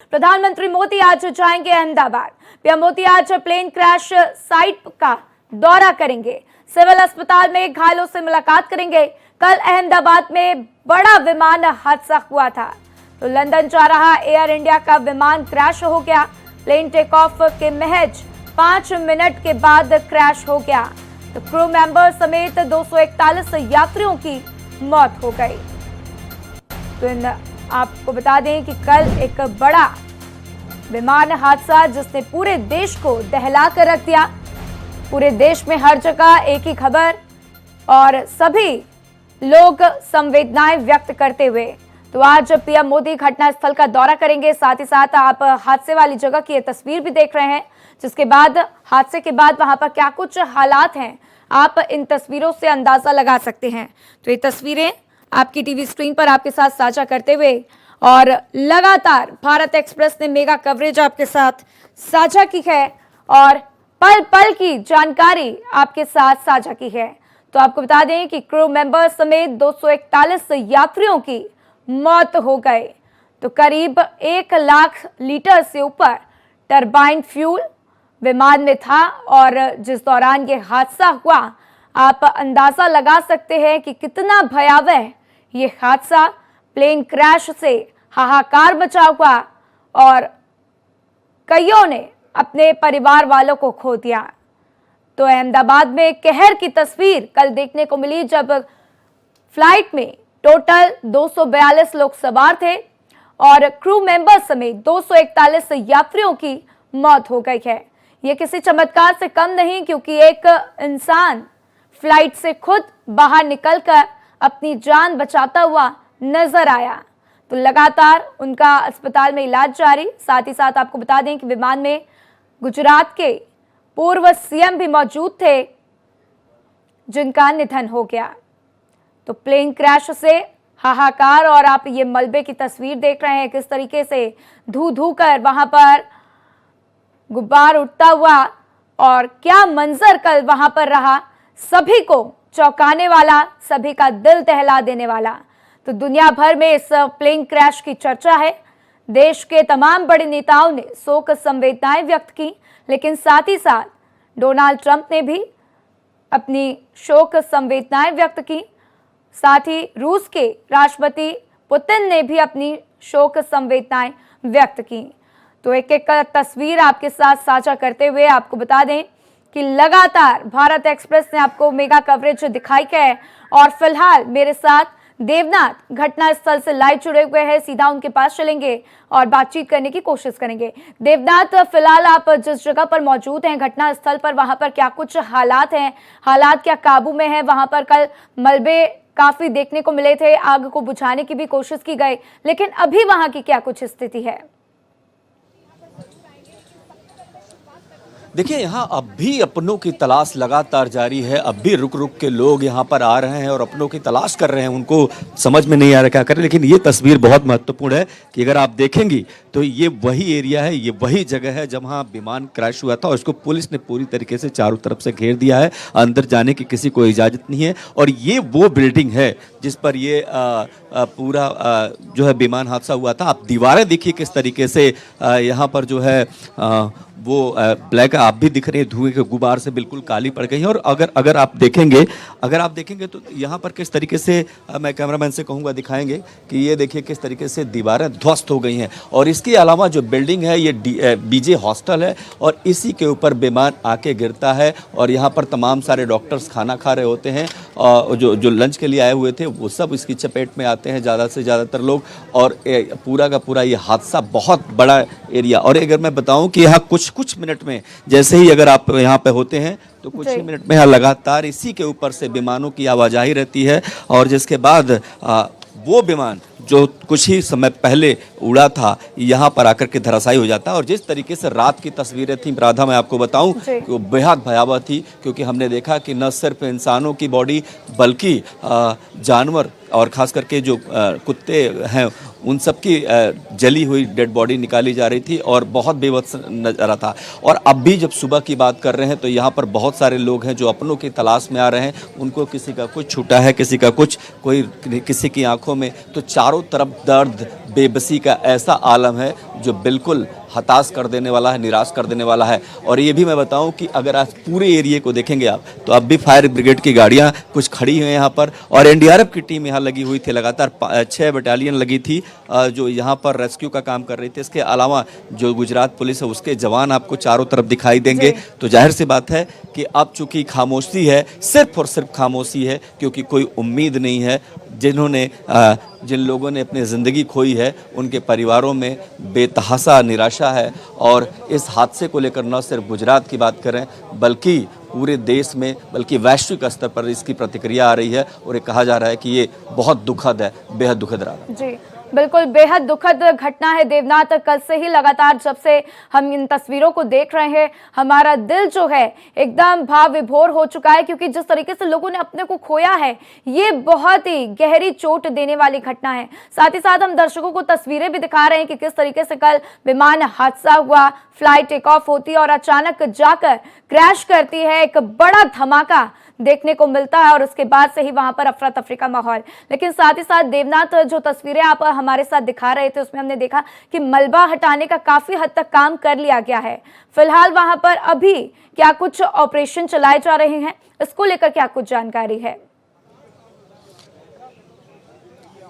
प्रधानमंत्री मोदी आज जाएंगे अहमदाबाद। पीएम मोदी आज प्लेन क्रैश साइट का दौरा करेंगे, सिविल अस्पताल में घायलों से मुलाकात करेंगे। कल अहमदाबाद में बड़ा विमान हादसा हुआ था, तो लंदन जा रहा एयर इंडिया का विमान क्रैश हो गया। प्लेन टेक ऑफ के महज 5 मिनट के बाद क्रैश हो गया, तो क्रू मेंबर समेत 241 यात्रियों की मौत हो गई। तो आपको बता दें कि कल एक बड़ा विमान हादसा जिसने पूरे देश को दहला कर रख दिया। पूरे देश में हर जगह एक ही खबर और सभी लोग संवेदनाएं व्यक्त करते हुए। तो आज पीएम मोदी घटनास्थल का दौरा करेंगे। साथ ही साथ आप हादसे वाली जगह की ये तस्वीर भी देख रहे हैं, जिसके बाद हादसे के बाद वहां पर क्या कुछ हालात हैं, आप इन तस्वीरों से अंदाजा लगा सकते हैं। तो ये तस्वीरें आपकी टीवी स्क्रीन पर आपके साथ साझा करते हुए, और लगातार भारत एक्सप्रेस ने मेगा कवरेज आपके साथ साझा की है और पल पल की जानकारी आपके साथ साझा की है। तो आपको बता दें कि क्रू मेंबर समेत 241 यात्रियों की मौत हो गई। तो करीब 1 लाख लीटर से ऊपर टरबाइन फ्यूल विमान में था, और जिस दौरान ये हादसा हुआ, आप अंदाजा लगा सकते हैं कि कितना भयावह ये हादसा। प्लेन क्रैश से हाहाकार मचा हुआ और कईयों ने अपने परिवार वालों को खो दिया। तो अहमदाबाद में कहर की तस्वीर कल देखने को मिली, जब फ्लाइट में टोटल 242 लोग सवार थे और क्रू मेंबर समेत 241 यात्रियों की मौत हो गई है। यह किसी चमत्कार से कम नहीं, क्योंकि एक इंसान फ्लाइट से खुद बाहर निकलकर अपनी जान बचाता हुआ नजर आया। तो लगातार उनका अस्पताल में इलाज जारी। साथ ही साथ आपको बता दें कि विमान में गुजरात के पूर्व सीएम भी मौजूद थे, जिनका निधन हो गया। तो प्लेन क्रैश से हाहाकार, और आप ये मलबे की तस्वीर देख रहे हैं, किस तरीके से धू धू कर वहां पर गुब्बार उठता हुआ, और क्या मंजर कल वहां पर रहा, सभी को चौंकाने वाला, सभी का दिल दहला देने वाला। तो दुनिया भर में इस प्लेन क्रैश की चर्चा है। देश के तमाम बड़े नेताओं ने शोक संवेदनाएं व्यक्त की, लेकिन साथ ही साथ डोनाल्ड ट्रंप ने भी अपनी शोक संवेदनाएं व्यक्त की। साथ ही रूस के राष्ट्रपति पुतिन ने भी अपनी शोक संवेदनाएं व्यक्त की। तो एक एक तस्वीर आपके साथ साझा करते हुए आपको बता दें कि लगातार भारत एक्सप्रेस ने आपको मेगा कवरेज दिखाई है, और फिलहाल मेरे साथ देवनाथ घटनास्थल से लाइव जुड़े हुए हैं। सीधा उनके पास चलेंगे और बातचीत करने की कोशिश करेंगे। देवनाथ, फिलहाल आप जिस जगह पर मौजूद हैं घटनास्थल पर, वहां पर क्या कुछ हालात हैं, हालात क्या काबू में हैं? वहां पर कल मलबे काफी देखने को मिले थे, आग को बुझाने की भी कोशिश की गई, लेकिन अभी वहां की क्या कुछ स्थिति है? देखिए, यहाँ अब भी अपनों की तलाश लगातार जारी है। अब भी रुक रुक के लोग यहाँ पर आ रहे हैं और अपनों की तलाश कर रहे हैं। उनको समझ में नहीं आ रहा क्या करें, लेकिन ये तस्वीर बहुत महत्वपूर्ण है कि अगर आप देखेंगी तो ये वही एरिया है, ये वही जगह है जहाँ विमान क्रैश हुआ था, और इसको पुलिस ने पूरी तरीके से चारों तरफ से घेर दिया है। अंदर जाने की किसी को इजाज़त नहीं है, और ये वो बिल्डिंग है जिस पर ये पूरा जो है विमान हादसा हुआ था। आप दीवारें देखिए किस तरीके से यहाँ पर जो है वो ब्लैक आप भी दिख रहे हैं, धुएं के गुबार से बिल्कुल काली पड़ गई है। और अगर आप देखेंगे तो यहाँ पर किस तरीके से मैं कैमरामैन से कहूँगा दिखाएंगे कि ये देखिए किस तरीके से दीवारें ध्वस्त हो गई हैं। और इसके अलावा जो बिल्डिंग है ये बीजे हॉस्टल है, और इसी के ऊपर विमान आके गिरता है। और यहाँ पर तमाम सारे डॉक्टर्स खाना खा रहे होते हैं, और जो लंच के लिए आए हुए थे वो सब इसकी चपेट में आते हैं, ज़्यादा से ज़्यादातर लोग। और पूरा का पूरा ये हादसा बहुत बड़ा एरिया। और अगर मैं बताऊँ कि यहाँ कुछ मिनट में, जैसे ही अगर आप यहाँ पे होते हैं तो कुछ ही मिनट में यहाँ लगातार इसी के ऊपर से विमानों की आवाजाही रहती है। और जिसके बाद वो विमान जो कुछ ही समय पहले उड़ा था, यहाँ पर आकर के धराशायी हो जाता है। और जिस तरीके से रात की तस्वीरें थी राधा, मैं आपको बताऊं कि वो बेहद भयावह थी, क्योंकि हमने देखा कि न सिर्फ इंसानों की बॉडी बल्कि जानवर और खास करके जो कुत्ते हैं उन सब की जली हुई डेड बॉडी निकाली जा रही थी और बहुत बेबस नजर था। और अब भी जब सुबह की बात कर रहे हैं तो यहाँ पर बहुत सारे लोग हैं जो अपनों की तलाश में आ रहे हैं। उनको किसी का कुछ छूटा है, किसी का कुछ, कोई किसी की आंखों में, तो चारों तरफ दर्द बेबसी का ऐसा आलम है जो बिल्कुल हताश कर देने वाला है, निराश कर देने वाला है। और ये भी मैं बताऊं कि अगर आज पूरे एरिया को देखेंगे आप, तो अब भी फायर ब्रिगेड की गाड़ियां कुछ खड़ी हुई हैं यहाँ पर, और एनडीआरएफ की टीम यहाँ लगी हुई थी। लगातार 6 बटालियन लगी थी जो यहाँ पर रेस्क्यू का काम कर रही थी। इसके अलावा जो गुजरात पुलिस है उसके जवान आपको चारों तरफ दिखाई देंगे। तो जाहिर सी बात है कि अब चूंकि खामोशी है, सिर्फ और सिर्फ खामोशी है, क्योंकि कोई उम्मीद नहीं है। जिन लोगों ने अपनी ज़िंदगी खोई है उनके परिवारों में बेतहासा निराशा है। और इस हादसे को लेकर न सिर्फ गुजरात की बात करें बल्कि पूरे देश में, बल्कि वैश्विक स्तर पर इसकी प्रतिक्रिया आ रही है। और ये कहा जा रहा है कि ये बहुत दुखद है, बेहद दुखद रहा। जी बिल्कुल, बेहद दुखद घटना है देवनाथ। कल से ही लगातार जब से हम इन तस्वीरों को देख रहे हैं, हमारा दिल जो है एकदम भाव विभोर हो चुका है, क्योंकि जिस तरीके से लोगों ने अपने को खोया है, ये बहुत ही गहरी चोट देने वाली घटना है। साथ ही साथ हम दर्शकों को तस्वीरें भी दिखा रहे हैं कि किस तरीके से कल विमान हादसा हुआ, फ्लाइट टेक ऑफ होती है और अचानक जाकर क्रैश करती है। एक बड़ा धमाका देखने को मिलता है और उसके बाद से ही वहां पर अफरा तफरी का माहौल। लेकिन साथ ही साथ देवनाथ, जो तस्वीरें आप हमारे साथ दिखा रहे थे उसमें हमने देखा कि मलबा हटाने का काफी हद तक काम कर लिया गया है। फिलहाल वहां पर अभी क्या कुछ ऑपरेशन चलाए जा रहे हैं, इसको लेकर क्या कुछ जानकारी है?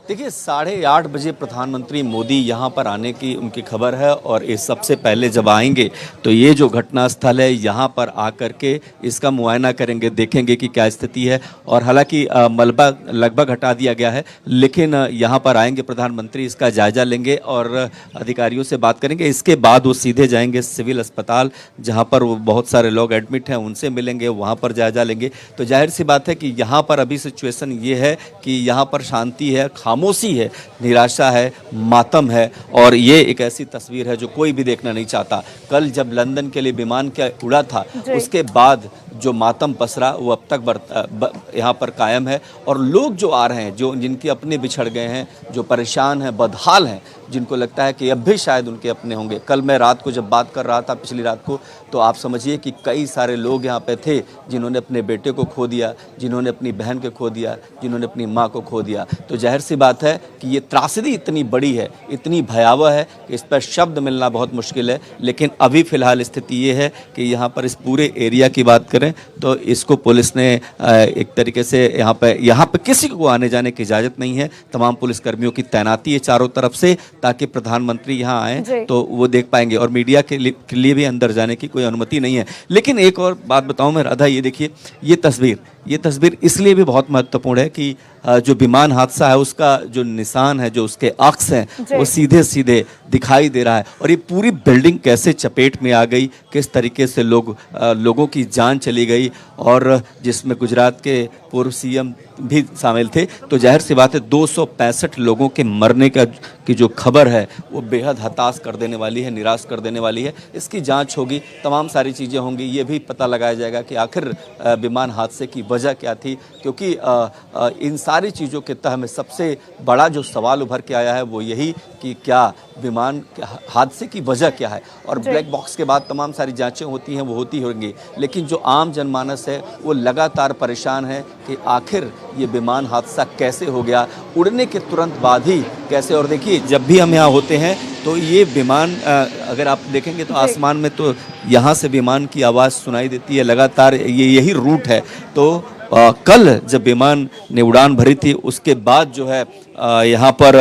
देखिए 8:30 बजे प्रधानमंत्री मोदी यहाँ पर आने की उनकी खबर है। और ये सबसे पहले जब आएंगे तो ये जो घटना स्थल है यहाँ पर आकर के इसका मुआयना करेंगे, देखेंगे कि क्या स्थिति है। और हालांकि मलबा लगभग हटा दिया गया है, लेकिन यहाँ पर आएंगे प्रधानमंत्री, इसका जायजा लेंगे और अधिकारियों से बात करेंगे। इसके बाद वो सीधे जाएंगे सिविल अस्पताल, जहाँ पर वो बहुत सारे लोग एडमिट हैं, उनसे मिलेंगे, वहाँ पर जायजा लेंगे। तो जाहिर सी बात है कि यहाँ पर अभी सिचुएशन ये है कि यहाँ पर शांति है, खामोशी है, निराशा है, मातम है। और ये एक ऐसी तस्वीर है जो कोई भी देखना नहीं चाहता। कल जब लंदन के लिए विमान क्या उड़ा था, उसके बाद जो मातम पसरा वो अब तक यहाँ पर कायम है। और लोग जो आ रहे हैं, जो जिनके अपने बिछड़ गए हैं, जो परेशान हैं, बदहाल हैं, जिनको लगता है कि अब भी शायद उनके अपने होंगे। कल मैं रात को जब बात कर रहा था, पिछली रात को, तो आप समझिए कि कई सारे लोग यहाँ पे थे जिन्होंने अपने बेटे को खो दिया, जिन्होंने अपनी बहन को खो दिया, जिन्होंने अपनी माँ को खो दिया। तो जाहिर सी बात है कि ये त्रासदी इतनी बड़ी है, इतनी भयावह है कि इस पर शब्द मिलना बहुत मुश्किल है। लेकिन अभी फ़िलहाल स्थिति ये है कि यहाँ पर इस पूरे एरिया की बात करें तो इसको पुलिस ने एक तरीके से यहाँ पे किसी को आने जाने की इजाज़त नहीं है। तमाम पुलिसकर्मियों की तैनाती है चारों तरफ से, ताकि प्रधानमंत्री यहाँ आए तो वो देख पाएंगे। और मीडिया के लिए भी अंदर जाने की कोई अनुमति नहीं है। लेकिन एक और बात बताऊं मैं राधा, ये देखिए ये तस्वीर इसलिए भी बहुत महत्वपूर्ण है कि जो विमान हादसा है उसका जो निशान है, जो उसके अक्स हैं, वो सीधे सीधे दिखाई दे रहा है। और ये पूरी बिल्डिंग कैसे चपेट में आ गई, किस तरीके से लोगों की जान चली गई, और जिसमें गुजरात के पूर्व सीएम भी शामिल थे। तो जाहिर सी बात है 265 लोगों के मरने की जो खबर है वो बेहद हताश कर देने वाली है, निराश कर देने वाली है। इसकी जांच होगी, तमाम सारी चीज़ें होंगी, ये भी पता लगाया जाएगा कि आखिर विमान हादसे की वजह क्या थी। क्योंकि इन सारी चीज़ों के तह में सबसे बड़ा जो सवाल उभर के आया है वो यही कि क्या विमान हादसे की वजह क्या है। और ब्लैक बॉक्स के बाद तमाम सारी जांचें होती हैं, वो होती होंगी, लेकिन जो आम जनमानस है वो लगातार परेशान है कि आखिर ये विमान हादसा कैसे हो गया, उड़ने के तुरंत बाद ही कैसे। और देखिए जब भी हम यहाँ होते हैं तो ये विमान अगर आप देखेंगे तो आसमान में तो यहाँ से विमान की आवाज़ सुनाई देती है लगातार, यही रूट है। तो कल जब विमान ने उड़ान भरी थी उसके बाद जो है यहाँ पर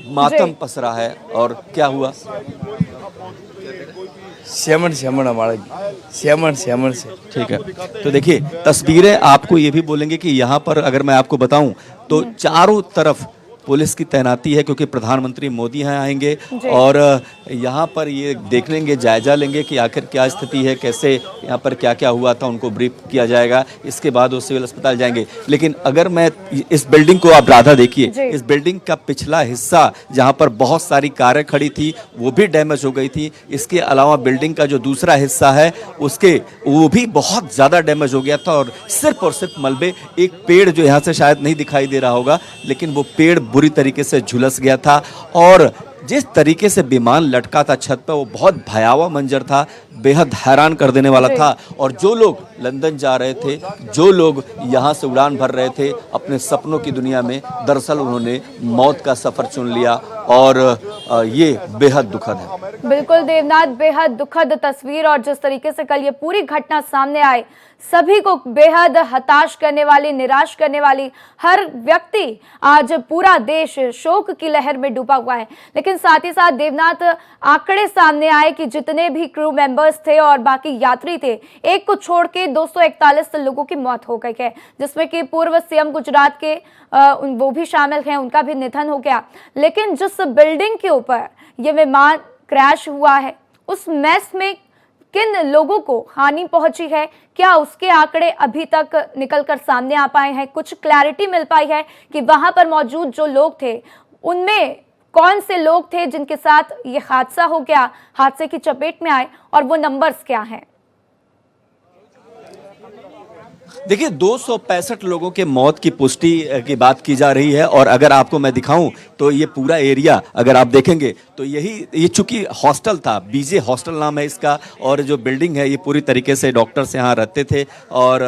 मातम पसरा है। और क्या हुआ, श्यामन हमारा श्यामन से ठीक है। तो देखिए तस्वीरें आपको ये भी बोलेंगे कि यहाँ पर अगर मैं आपको बताऊं तो चारों तरफ पुलिस की तैनाती है, क्योंकि प्रधानमंत्री मोदी यहाँ आएंगे और यहाँ पर ये देख लेंगे, जायजा लेंगे कि आखिर क्या स्थिति है, कैसे यहाँ पर क्या क्या हुआ था, उनको ब्रीफ किया जाएगा। इसके बाद वो सिविल अस्पताल जाएंगे। लेकिन अगर मैं इस बिल्डिंग को आप राधा देखिए, इस बिल्डिंग का पिछला हिस्सा जहाँ पर बहुत सारी कारें खड़ी थी वो भी डैमेज हो गई थी। इसके अलावा बिल्डिंग का जो दूसरा हिस्सा है वो भी बहुत ज़्यादा डैमेज हो गया था। और सिर्फ मलबे, एक पेड़ जो यहाँ से शायद नहीं दिखाई दे रहा होगा, लेकिन वो पेड़ बुरी तरीके से झुलस गया था। और जिस तरीके से विमान लटका था छत पर वो बहुत भयावह मंजर था, बेहद हैरान कर देने वाला था। और जो लोग लंदन जा रहे थे, जो लोग यहाँ से उड़ान भर रहे थे अपने सपनों की दुनिया में, दरअसल उन्होंने मौत का सफर चुन लिया और ये बेहद दुखद है। बिल्कुल देवनाथ, बेहद दुखद तस्वीर। और जिस तरीके से कल ये पूरी घटना सामने आई, सभी को बेहद हताश करने वाली, निराश करने वाली, हर व्यक्ति, आज पूरा देश शोक की लहर में डूबा हुआ है। लेकिन साथ ही साथ देवनाथ, आंकड़े सामने आए कि जितने भी क्रू मेंबर्स थे और बाकी यात्री थे, एक को छोड़ के 241 लोगों की मौत हो गई है, जिसमें कि पूर्व सीएम गुजरात के वो भी शामिल हैं, उनका भी निधन हो गया। लेकिन जिस बिल्डिंग के ऊपर ये विमान क्रैश हुआ है, उस मैस में किन लोगों को हानि पहुंची है, क्या उसके आंकड़े अभी तक निकलकर सामने आ पाए हैं? कुछ क्लैरिटी मिल पाई है कि वहां पर मौजूद जो लोग थे, उनमें कौन से लोग थे जिनके साथ ये हादसा हो गया, हादसे की चपेट में आए, और वो नंबर्स क्या हैं? देखिए, 265 लोगों के मौत की पुष्टि की बात की जा रही है। और अगर आपको मैं दिखाऊं तो ये पूरा एरिया अगर आप देखेंगे तो ये चूंकि हॉस्टल था, बीजे हॉस्टल नाम है इसका, और जो बिल्डिंग है ये पूरी तरीके से डॉक्टर्स यहाँ रहते थे। और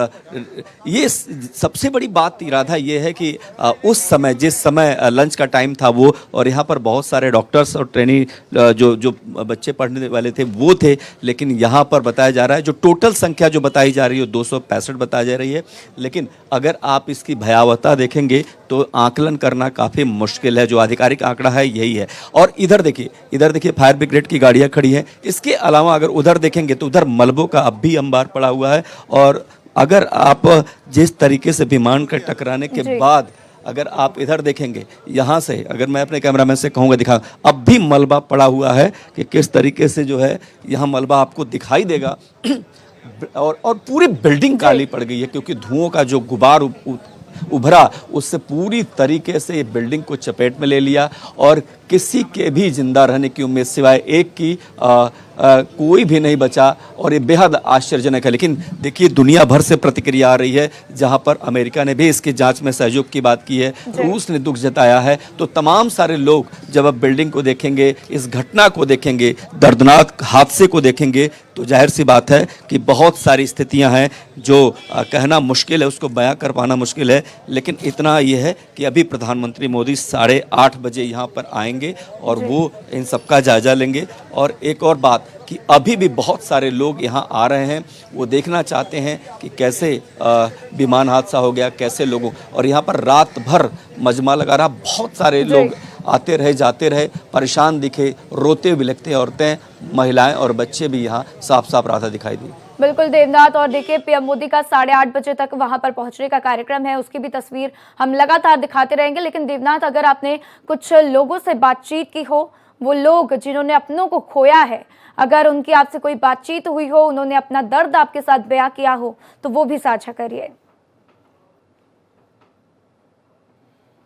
ये सबसे बड़ी बात इरादा ये है कि उस समय, जिस समय लंच का टाइम था वो, और यहाँ पर बहुत सारे डॉक्टर्स और ट्रेनी जो बच्चे पढ़ने वाले थे वो थे। लेकिन यहाँ पर बताया जा रहा है, जो टोटल संख्या जो बताई जा रही है 265 बताई जा रही है। लेकिन अगर आप इसकी भयावहता देखेंगे तो आकलन करना काफ़ी मुश्किल है। जो आधिकारिक आंकड़ा है यही है। और इधर देखिए फायर ब्रिगेड की गाड़ियां खड़ी हैं। इसके अलावा अगर उधर देखेंगे तो उधर मलबों का अब भी अंबार पड़ा हुआ है। और अगर आप जिस तरीके से विमान के टकराने के बाद अगर आप इधर देखेंगे, यहाँ से अगर मैं अपने कैमरामैन से कहूँगा दिखा, अब भी मलबा पड़ा हुआ है कि किस तरीके से जो है यहाँ मलबा आपको दिखाई देगा। और पूरी बिल्डिंग काली पड़ गई है, क्योंकि धुओं का जो गुबार उभरा उससे पूरी तरीके से ये बिल्डिंग को चपेट में ले लिया। और किसी के भी जिंदा रहने की उम्मीद सिवाय एक की कोई भी नहीं बचा। और ये बेहद आश्चर्यजनक है। लेकिन देखिए, दुनिया भर से प्रतिक्रिया आ रही है। जहां पर अमेरिका ने भी इसकी जांच में सहयोग की बात की है, रूस ने दुख जताया है, तो तमाम सारे लोग जब अब बिल्डिंग को देखेंगे, इस घटना को देखेंगे, दर्दनाक हादसे को देखेंगे, तो जाहिर सी बात है कि बहुत सारी स्थितियां हैं जो कहना मुश्किल है, उसको बयां कर पाना मुश्किल है। लेकिन इतना ये है कि अभी प्रधानमंत्री मोदी 8:30 बजे यहाँ पर आएंगे और वो इन सबका जायजा लेंगे। और एक और बात कि अभी भी बहुत सारे लोग यहाँ आ रहे हैं, वो देखना चाहते हैं कि कैसे विमान हादसा हो गया, कैसे लोगों, और यहाँ पर रात भर मजमा लगा रहा। बहुत सारे लोग आते रहे, जाते रहे, परेशान दिखे, रोते बिलखते औरतें, महिलाएं और बच्चे भी यहाँ साफ साफ रात दिखाई दी। बिल्कुल देवनाथ, और देखिए पीएम मोदी का 8:30 बजे तक वहां पर पहुंचने का कार्यक्रम है, उसकी भी तस्वीर हम लगातार दिखाते रहेंगे। लेकिन देवनाथ, अगर आपने कुछ लोगों से बातचीत की हो, वो लोग जिन्होंने अपनों को खोया है, अगर उनकी आपसे कोई बातचीत हुई हो, उन्होंने अपना दर्द आपके साथ बयां किया हो, तो वो भी साझा करिए।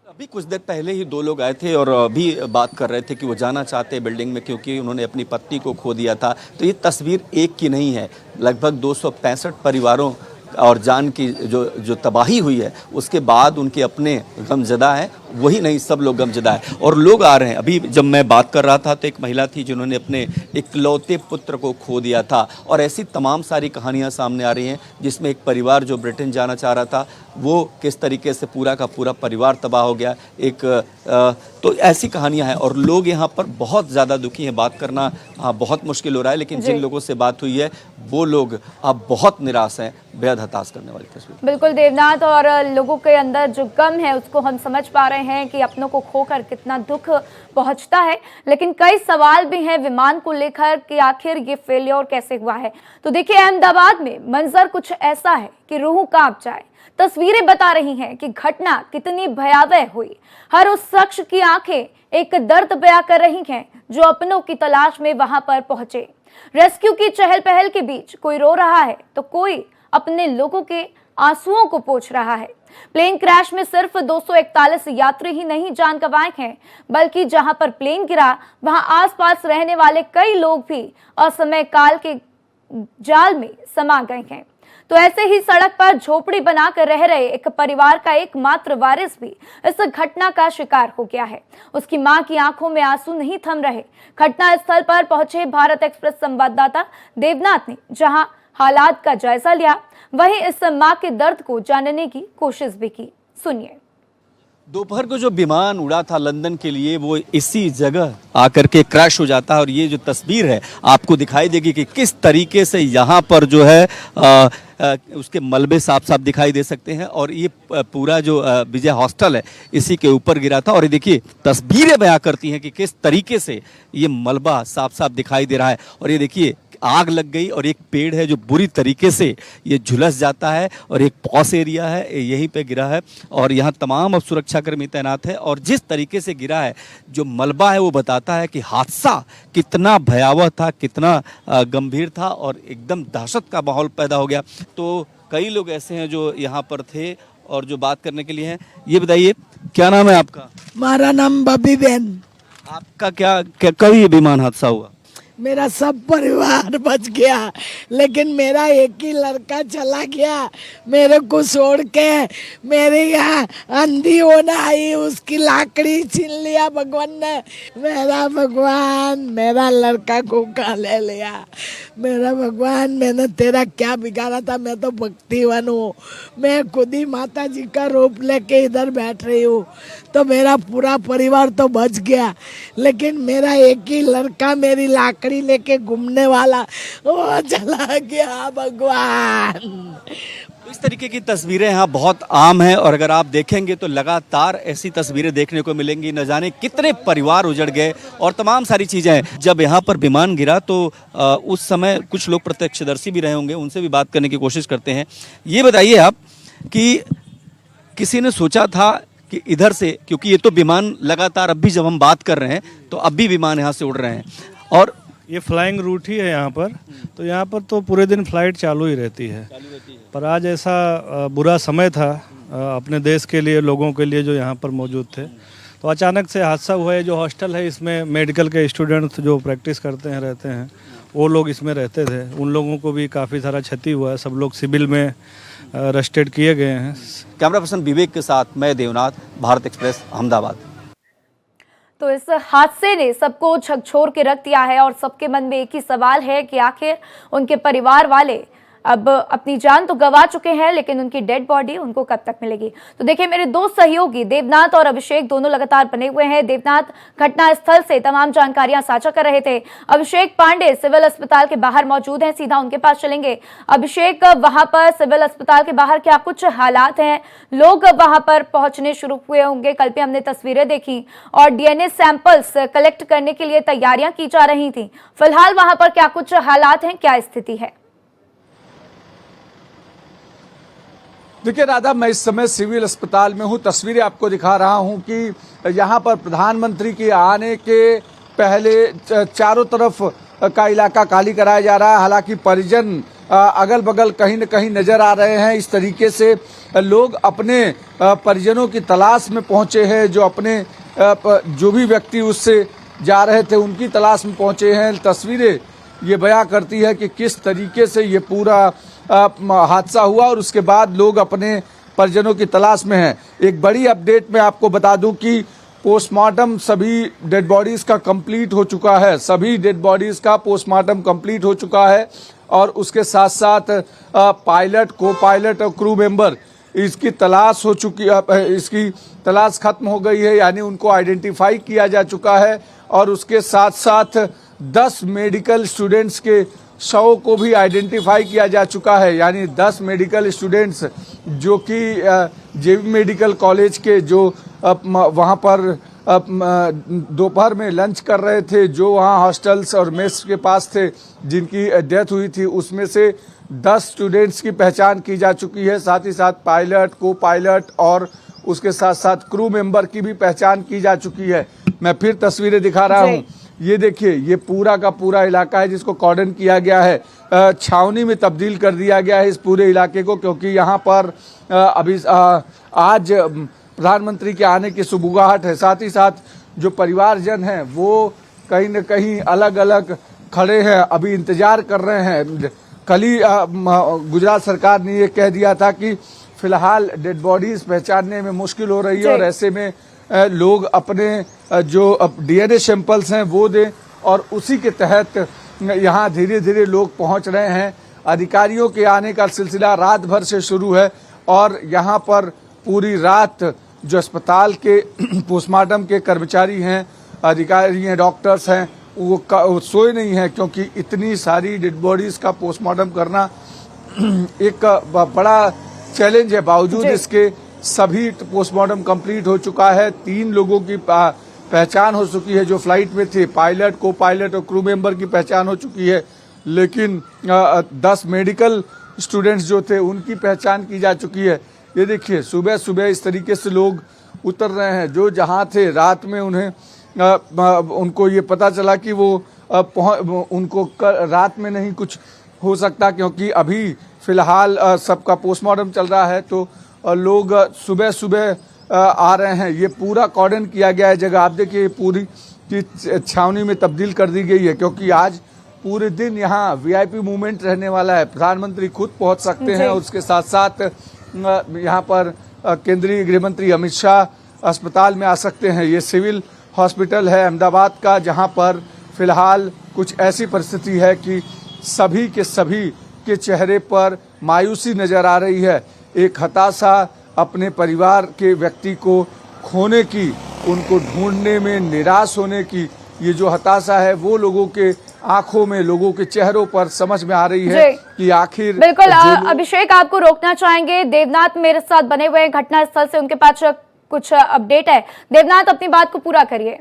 अभी कुछ देर पहले ही 2 लोग आए थे और अभी बात कर रहे थे कि वो जाना चाहते हैं बिल्डिंग में, क्योंकि उन्होंने अपनी पत्नी को खो दिया था। तो ये तस्वीर एक की नहीं है, लगभग 265 परिवारों और जान की जो तबाही हुई है, उसके बाद उनके अपने गमजदा हैं, वही नहीं सब लोग गमजदा है। और लोग आ रहे हैं। अभी जब मैं बात कर रहा था तो एक महिला थी जिन्होंने अपने इकलौते पुत्र को खो दिया था। और ऐसी तमाम सारी कहानियां सामने आ रही हैं, जिसमें एक परिवार जो ब्रिटेन जाना चाह रहा था, वो किस तरीके से पूरा का पूरा परिवार तबाह हो गया। तो ऐसी कहानियां हैं और लोग यहाँ पर बहुत ज़्यादा दुखी हैं। बात करना बहुत मुश्किल हो रहा है, लेकिन जिन लोगों से बात हुई है वो लोग अब बहुत निराश हैं। बेहद हताश करने वाली तस्वीर। बिल्कुल देवनाथ, और लोगों के अंदर जो गम है उसको हम समझ पा रहे हैं कि अपनों को खोकर कितना दुख पहुंचता है। लेकिन कई सवाल भी हैं विमान को लेकर कि आखिर ये फेलियर कैसे हुआ है। तो देखिए, अहमदाबाद में मंजर कुछ ऐसा है कि रूह कांप जाए। तस्वीरें बता रही हैं कि घटना कितनी भयावह हुई। हर उस शख्स की आंखें एक दर्द बयां कर रही हैं जो अपनों की तलाश में वहां पर पहुंचे। रेस्क्यू की चहल पहल के बीच कोई रो रहा है तो कोई अपने लोगों के आंसुओं को पोंछ रहा है। प्लेन क्रैश में सिर्फ 241 यात्री ही नहीं जान गंवाए हैं, बल्कि जहां पर प्लेन गिरा वहां आसपास रहने वाले कई लोग भी असमय काल के जाल में समा गए हैं। तो ऐसे ही सड़क पर झोपड़ी बनाकर रह रहे एक परिवार का एकमात्र वारिस भी इस घटना का शिकार हो गया है। उसकी मां की आंखों में आंसू नहीं थम रहे। घटना स्थल पर पहुंचे भारत एक्सप्रेस संवाददाता देवनाथ ने जहां हालात का जायजा लिया, वहीं इस मां के दर्द को जानने की कोशिश भी की। सुनिए। दोपहर को जो विमान उड़ा था लंदन के लिए वो इसी जगह आकर के क्रैश हो जाता है और ये जो तस्वीर है आपको दिखाई देगी कि किस तरीके से यहाँ पर जो है उसके मलबे साफ साफ दिखाई दे सकते हैं और ये पूरा जो विजय हॉस्टल है इसी के ऊपर गिरा था। और ये देखिए तस्वीरें बयां करती हैं कि किस तरीके से ये मलबा साफ साफ दिखाई दे रहा है। और ये देखिए आग लग गई और एक पेड़ है जो बुरी तरीके से ये झुलस जाता है और एक पॉस एरिया है यहीं पे गिरा है और यहाँ तमाम अब सुरक्षाकर्मी तैनात है। और जिस तरीके से गिरा है जो मलबा है वो बताता है कि हादसा कितना भयावह था, कितना गंभीर था और एकदम दहशत का माहौल पैदा हो गया। तो कई लोग ऐसे हैं जो यहाँ पर थे और जो बात करने के लिए हैं। ये बताइए क्या नाम है आपका? हमारा नाम बबी बेन। आपका क्या कब ये विमान हादसा हुआ? मेरा सब परिवार बच गया, लेकिन मेरा एक ही लड़का चला गया मेरे को छोड़ के। मेरे यहाँ आंधी होना आई, उसकी लाकड़ी छीन लिया भगवान ने। मेरा भगवान मेरा लड़का को कहाँ ले लिया? मेरा भगवान मैंने तेरा क्या बिगाड़ा था? मैं तो भक्तिवान हूँ, मैं खुद ही माता जी का रूप लेके इधर बैठ रही हूँ। तो मेरा पूरा परिवार तो बच गया, लेकिन मेरा एक ही लड़का मेरी लाकड़ी लेके घूमने वाला वो चला गया भगवान। इस तरीके की तस्वीरें यहाँ बहुत आम हैं और अगर आप देखेंगे तो लगातार ऐसी तस्वीरें देखने को मिलेंगी। न जाने कितने परिवार उजड़ गए और तमाम सारी चीज़ें हैं। जब यहाँ पर विमान गिरा तो उस समय कुछ लोग प्रत्यक्षदर्शी भी रहे होंगे, उनसे भी बात करने की कोशिश करते हैं। ये बताइए आप कि किसी ने सोचा था कि इधर से, क्योंकि ये तो विमान लगातार अब भी जब हम बात कर रहे हैं तो अब भी विमान यहाँ से उड़ रहे हैं और ये फ्लाइंग रूट ही है यहाँ पर, तो यहाँ पर तो पूरे दिन फ्लाइट चालू ही रहती है। पर आज ऐसा बुरा समय था अपने देश के लिए, लोगों के लिए जो यहाँ पर मौजूद थे, तो अचानक से हादसा हुआ है। जो हॉस्टल है इसमें मेडिकल के स्टूडेंट्स जो प्रैक्टिस करते हैं रहते हैं, वो लोग इसमें रहते थे। उन लोगों को भी काफ़ी सारा क्षति हुआ है, सब लोग सिविल में अरेस्टेड किए गए हैं। कैमरा पर्सन विवेक के साथ मैं देवनाथ, भारत एक्सप्रेस, अहमदाबाद। तो इस हादसे ने सबको झकझोर के रख दिया है और सबके मन में एक ही सवाल है कि आखिर उनके परिवार वाले अब अपनी जान तो गंवा चुके हैं, लेकिन उनकी डेड बॉडी उनको कब तक मिलेगी? तो देखिए, मेरे दो सहयोगी देवनाथ और अभिषेक दोनों लगातार बने हुए हैं। देवनाथ घटना स्थल से तमाम जानकारियां साझा कर रहे थे। अभिषेक पांडे सिविल अस्पताल के बाहर मौजूद हैं, सीधा उनके पास चलेंगे। अभिषेक, वहां पर सिविल अस्पताल के बाहर क्या कुछ हालात हैं? लोग वहां पर पहुंचने शुरू हुए होंगे, कल भी हमने तस्वीरें देखी और डीएनए सैंपल्स कलेक्ट करने के लिए तैयारियां की जा रही थी। फिलहाल वहां पर क्या कुछ हालात हैं, क्या स्थिति है? देखिए राधा, मैं इस समय सिविल अस्पताल में हूँ। तस्वीरें आपको दिखा रहा हूँ कि यहाँ पर प्रधानमंत्री के आने के पहले चारों तरफ का इलाका खाली कराया जा रहा है। हालांकि परिजन अगल बगल कहीं न कहीं नजर आ रहे हैं। इस तरीके से लोग अपने परिजनों की तलाश में पहुंचे हैं। जो अपने जो भी व्यक्ति उससे जा रहे थे उनकी तलाश में पहुंचे हैं। तस्वीरें ये बयां करती है कि किस तरीके से ये पूरा हादसा हुआ और उसके बाद लोग अपने परिजनों की तलाश में हैं। एक बड़ी अपडेट मैं आपको बता दूं कि पोस्टमार्टम सभी डेड बॉडीज का कंप्लीट हो चुका है। सभी डेड बॉडीज का पोस्टमार्टम कंप्लीट हो चुका है और उसके साथ साथ पायलट, को पायलट और क्रू मेंबर इसकी तलाश हो चुकी है। इसकी तलाश खत्म हो गई है, यानी उनको आइडेंटिफाई किया जा चुका है। और उसके साथ साथ 10 मेडिकल स्टूडेंट्स के शवों को भी आइडेंटिफाई किया जा चुका है। यानी 10 मेडिकल स्टूडेंट्स जो कि जेबी मेडिकल कॉलेज के जो वहाँ पर दोपहर में लंच कर रहे थे, जो वहाँ हॉस्टल्स और मेस के पास थे, जिनकी डेथ हुई थी, उसमें से 10 स्टूडेंट्स की पहचान की जा चुकी है। साथ ही साथ पायलट, को पायलट और उसके साथ साथ क्रू मेंबर की भी पहचान की जा चुकी है। मैं फिर तस्वीरें दिखा रहा हूँ। ये देखिए, ये पूरा का पूरा इलाका है जिसको कॉर्डन किया गया है, छावनी में तब्दील कर दिया गया है इस पूरे इलाके को, क्योंकि यहाँ पर अभी आज प्रधानमंत्री के आने की सुबुगाहट है। साथ ही साथ जो परिवारजन हैं वो कहीं न कहीं अलग अलग खड़े हैं, अभी इंतजार कर रहे हैं। कल ही गुजरात सरकार ने ये कह दिया था कि फिलहाल डेड बॉडीज पहचानने में मुश्किल हो रही है और ऐसे में लोग अपने जो डीएनए सैंपल्स हैं वो दें और उसी के तहत यहाँ धीरे धीरे लोग पहुँच रहे हैं। अधिकारियों के आने का सिलसिला रात भर से शुरू है और यहाँ पर पूरी रात जो अस्पताल के पोस्टमार्टम के कर्मचारी हैं, अधिकारी हैं, डॉक्टर्स हैं, वो सोए नहीं हैं क्योंकि इतनी सारी डेड बॉडीज का पोस्टमार्टम करना एक बड़ा चैलेंज है। बावजूद इसके सभी पोस्टमार्टम कंप्लीट हो चुका है। 3 लोगों की पहचान हो चुकी है जो फ्लाइट में थे, पायलट, को पायलट और क्रू मेंबर की पहचान हो चुकी है, लेकिन 10 मेडिकल स्टूडेंट्स जो थे उनकी पहचान की जा चुकी है। ये देखिए सुबह सुबह इस तरीके से लोग उतर रहे हैं। जो जहां थे रात में उनको ये पता चला कि वो उनको रात में नहीं कुछ हो सकता क्योंकि अभी फिलहाल सबका पोस्टमार्टम चल रहा है, तो लोग सुबह सुबह आ रहे हैं। ये पूरा कॉर्डन किया गया है जगह, आप देखिए पूरी की छावनी में तब्दील कर दी गई है क्योंकि आज पूरे दिन यहाँ वीआईपी मूवमेंट रहने वाला है। प्रधानमंत्री खुद पहुंच सकते हैं और उसके साथ साथ यहाँ पर केंद्रीय गृह मंत्री अमित शाह अस्पताल में आ सकते हैं। ये सिविल हॉस्पिटल है अहमदाबाद का, जहाँ पर फिलहाल कुछ ऐसी परिस्थिति है कि सभी के चेहरे पर मायूसी नजर आ रही है। एक हताशा अपने परिवार के व्यक्ति को खोने की, उनको ढूंढने में निराश होने की, ये जो हताशा है वो लोगों के आंखों में, लोगों के चेहरों पर समझ में आ रही है कि आखिर बिल्कुल। अभिषेक, आपको रोकना चाहेंगे, देवनाथ मेरे साथ बने हुए हैं घटना स्थल से, उनके पास कुछ अपडेट है। देवनाथ, अपनी बात को पूरा करिए।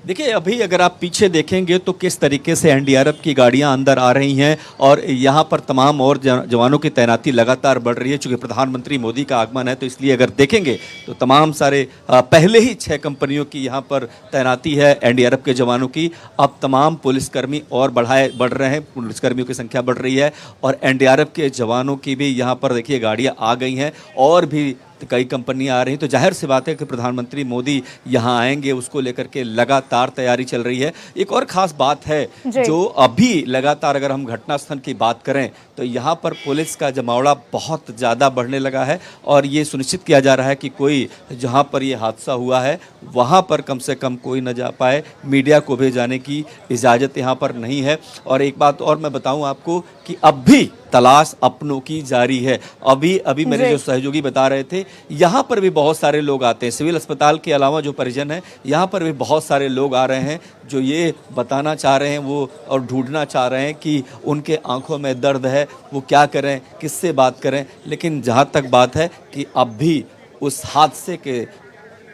देखिए, अभी अगर आप पीछे देखेंगे तो किस तरीके से एनडीआरएफ की गाड़ियां अंदर आ रही हैं और यहाँ पर तमाम और जवानों की तैनाती लगातार बढ़ रही है। चूंकि प्रधानमंत्री मोदी का आगमन है तो इसलिए अगर देखेंगे तो तमाम सारे पहले ही 6 कंपनियों की यहाँ पर तैनाती है एनडीआरएफ के जवानों की। अब तमाम पुलिसकर्मी और बढ़ रहे हैं, पुलिसकर्मियों की संख्या बढ़ रही है और एनडीआरएफ के जवानों की भी यहाँ पर देखिए गाड़ियाँ आ गई हैं और भी कई कंपनियां आ रही हैं। तो जाहिर सी बात है कि प्रधानमंत्री मोदी यहां आएंगे, उसको लेकर के लगातार तैयारी चल रही है। एक और खास बात है जो अभी लगातार अगर हम घटनास्थल की बात करें तो यहां पर पुलिस का जमावड़ा बहुत ज़्यादा बढ़ने लगा है और ये सुनिश्चित किया जा रहा है कि कोई जहां पर ये हादसा हुआ है वहां पर कम से कम कोई न जा पाए, मीडिया को भी जाने की इजाज़त यहाँ पर नहीं है। और एक बात और मैं बताऊँ आपको कि अब भी तलाश अपनों की जारी है। अभी मेरे जो सहयोगी बता रहे थे, यहाँ पर भी बहुत सारे लोग आते हैं। सिविल अस्पताल के अलावा जो परिजन है, यहाँ पर भी बहुत सारे लोग आ रहे हैं जो ये बताना चाह रहे हैं वो और ढूंढना चाह रहे हैं कि उनके आंखों में दर्द है, वो क्या करें, किससे बात करें। लेकिन जहाँ तक बात है कि अब भी उस हादसे के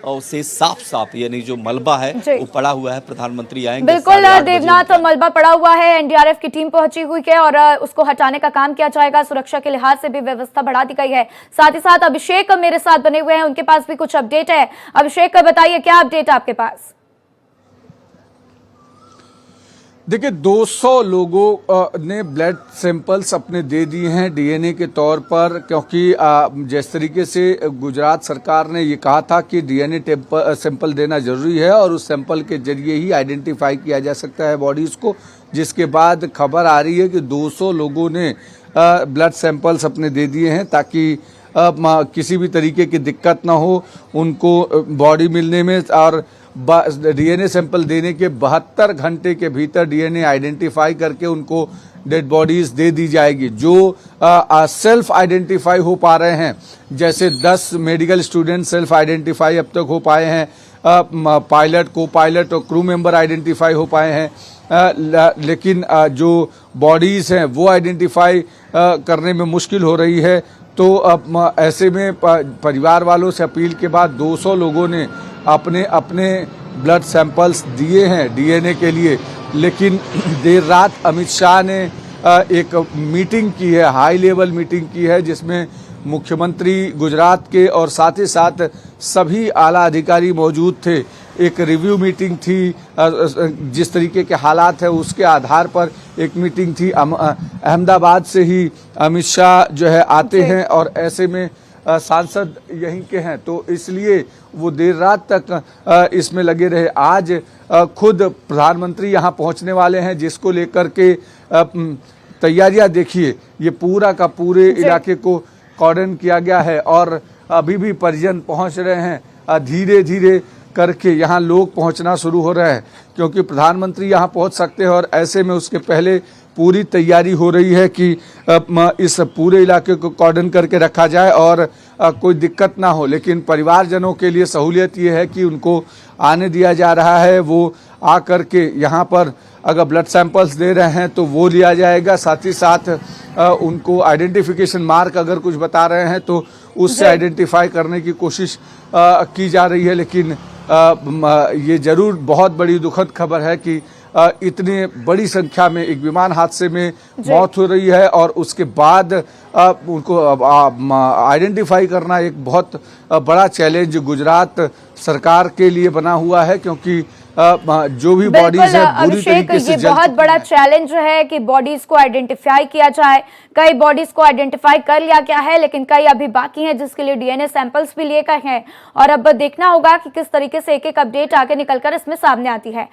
और से साफ यानी जो मलबा है वो पड़ा हुआ है। प्रधानमंत्री आएंगे। बिल्कुल देवनाथ, मलबा पड़ा हुआ है, एनडीआरएफ की टीम पहुंची हुई है और उसको हटाने का काम किया जाएगा। सुरक्षा के लिहाज से भी व्यवस्था बढ़ा दी गई है। साथ ही साथ अभिषेक मेरे साथ बने हुए हैं, उनके पास भी कुछ अपडेट है। अभिषेक, बताइए क्या अपडेट है आपके पास? देखिए 200 लोगों ने ब्लड सैंपल्स अपने दे दिए हैं डीएनए के तौर पर, क्योंकि जिस तरीके से गुजरात सरकार ने ये कहा था कि डीएनए सैंपल देना जरूरी है और उस सैंपल के जरिए ही आइडेंटिफाई किया जा सकता है बॉडीज को, जिसके बाद खबर आ रही है कि 200 लोगों ने ब्लड सैंपल्स अपने दे दिए हैं ताकि किसी भी तरीके की दिक्कत ना हो उनको बॉडी मिलने में। और डीएनए सैंपल देने के 72 घंटे के भीतर डीएनए आइडेंटिफाई करके उनको डेड बॉडीज दे दी जाएगी। जो सेल्फ आइडेंटिफाई हो पा रहे हैं, जैसे 10 मेडिकल स्टूडेंट सेल्फ आइडेंटिफाई अब तक हो पाए हैं, पायलट, को पायलट और क्रू मेंबर आइडेंटिफाई हो पाए हैं, लेकिन जो बॉडीज हैं वो आइडेंटिफाई करने में मुश्किल हो रही है। तो अब ऐसे में परिवार वालों से अपील के बाद 200 लोगों ने अपने ब्लड सैंपल्स दिए हैं डीएनए के लिए। लेकिन देर रात अमित शाह ने एक मीटिंग की है, हाई लेवल मीटिंग की है, जिसमें मुख्यमंत्री गुजरात के और साथ ही साथ सभी आला अधिकारी मौजूद थे। एक रिव्यू मीटिंग थी, जिस तरीके के हालात है उसके आधार पर एक मीटिंग थी। अहमदाबाद से ही अमित शाह जो है आते हैं और ऐसे में सांसद यहीं के हैं, तो इसलिए वो देर रात तक इसमें लगे रहे। आज खुद प्रधानमंत्री यहाँ पहुँचने वाले हैं, जिसको लेकर के तैयारियां देखिए। ये पूरा का पूरे इलाके को कॉर्डन किया गया है और अभी भी परिजन पहुँच रहे हैं। धीरे धीरे करके यहाँ लोग पहुँचना शुरू हो रहे हैं, क्योंकि प्रधानमंत्री यहाँ पहुँच सकते हैं और ऐसे में उसके पहले पूरी तैयारी हो रही है कि इस पूरे इलाके को कॉर्डन करके रखा जाए और कोई दिक्कत ना हो। लेकिन परिवारजनों के लिए सहूलियत ये है कि उनको आने दिया जा रहा है। वो आ करके यहाँ पर अगर ब्लड सैंपल्स दे रहे हैं तो वो लिया जाएगा, साथ ही साथ उनको आइडेंटिफिकेशन मार्क अगर कुछ बता रहे हैं तो उससे आइडेंटिफाई करने की कोशिश की जा रही है। लेकिन ये जरूर बहुत बड़ी दुखद खबर है कि इतनी बड़ी संख्या में एक विमान हादसे में मौत हो रही है और उसके बाद उनको आइडेंटिफाई करना एक बहुत बड़ा चैलेंज गुजरात सरकार के लिए बना हुआ है, क्योंकि जो भी बॉडीज है पूरी तरीके से ये बहुत बड़ा चैलेंज है कि बॉडीज को आइडेंटिफाई किया जाए। कई बॉडीज को आइडेंटिफाई कर लिया गया है, लेकिन कई अभी बाकी हैं जिसके लिए डीएनए सैंपल्स भी लिए गए हैं और अब देखना होगा कि किस तरीके से एक एक अपडेट आगे निकलकर इसमें सामने आती है।